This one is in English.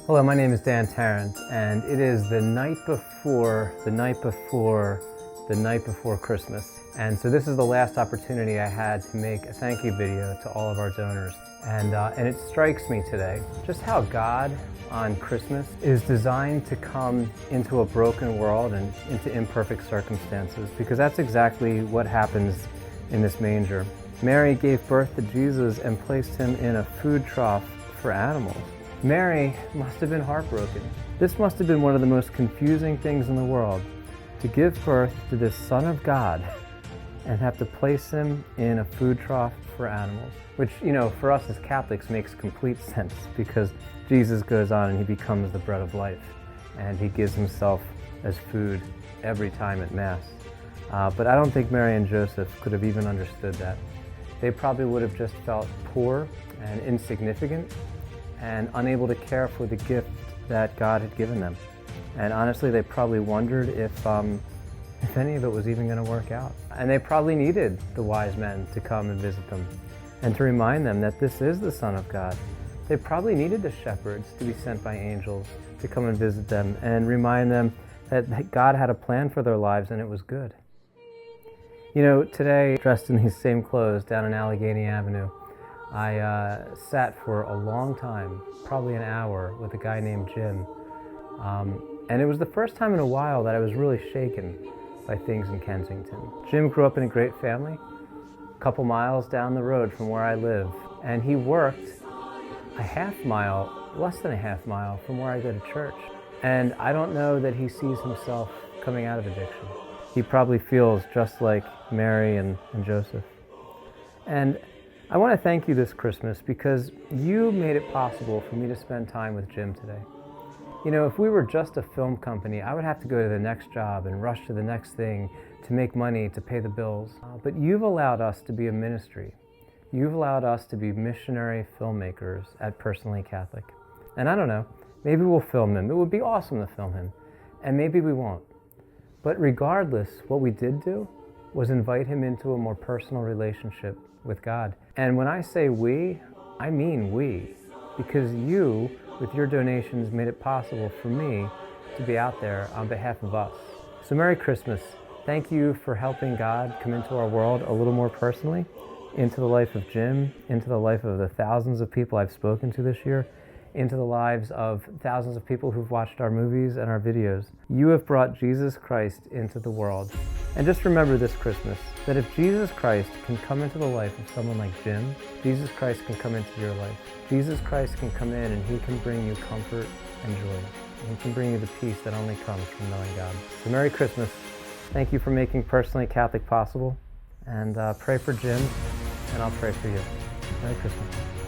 Hello, my name is Dan Tarrant, and it is the night before Christmas. And so this is the last opportunity I had to make a thank you video to all of our donors. And it strikes me today just how God on Christmas is designed to come into a broken world and into imperfect circumstances, because that's exactly what happens in this manger. Mary gave birth to Jesus and placed him in a food trough for animals. Mary must have been heartbroken. This must have been one of the most confusing things in the world, to give birth to this Son of God and have to place him in a food trough for animals. Which, for us as Catholics makes complete sense, because Jesus goes on and he becomes the bread of life, and he gives himself as food every time at Mass. But I don't think Mary and Joseph could have even understood that. They probably would have just felt poor and insignificant and unable to care for the gift that God had given them. And honestly, they probably wondered if any of it was even going to work out. And they probably needed the wise men to come and visit them and to remind them that this is the Son of God. They probably needed the shepherds to be sent by angels to come and visit them and remind them that God had a plan for their lives and it was good. Today, dressed in these same clothes down in Allegheny Avenue, I sat for a long time, probably an hour, with a guy named Jim. And it was the first time in a while that I was really shaken by things in Kensington. Jim grew up in a great family, a couple miles down the road from where I live. And he worked less than a half mile from where I go to church. And I don't know that he sees himself coming out of addiction. He probably feels just like Mary and Joseph. And I want to thank you this Christmas because you made it possible for me to spend time with Jim today. If we were just a film company, I would have to go to the next job and rush to the next thing to make money to pay the bills. But you've allowed us to be a ministry. You've allowed us to be missionary filmmakers at Personally Catholic. And I don't know, maybe we'll film him. It would be awesome to film him. And maybe we won't. But regardless, what we did do was invite him into a more personal relationship with God. And when I say we, I mean we, because you, with your donations, made it possible for me to be out there on behalf of us. So Merry Christmas. Thank you for helping God come into our world a little more personally, into the life of Jim, into the life of the thousands of people I've spoken to this year, into the lives of thousands of people who've watched our movies and our videos. You have brought Jesus Christ into the world. And just remember this Christmas, that if Jesus Christ can come into the life of someone like Jim, Jesus Christ can come into your life. Jesus Christ can come in and he can bring you comfort and joy. And he can bring you the peace that only comes from knowing God. So Merry Christmas. Thank you for making Personally Catholic possible. And pray for Jim, and I'll pray for you. Merry Christmas.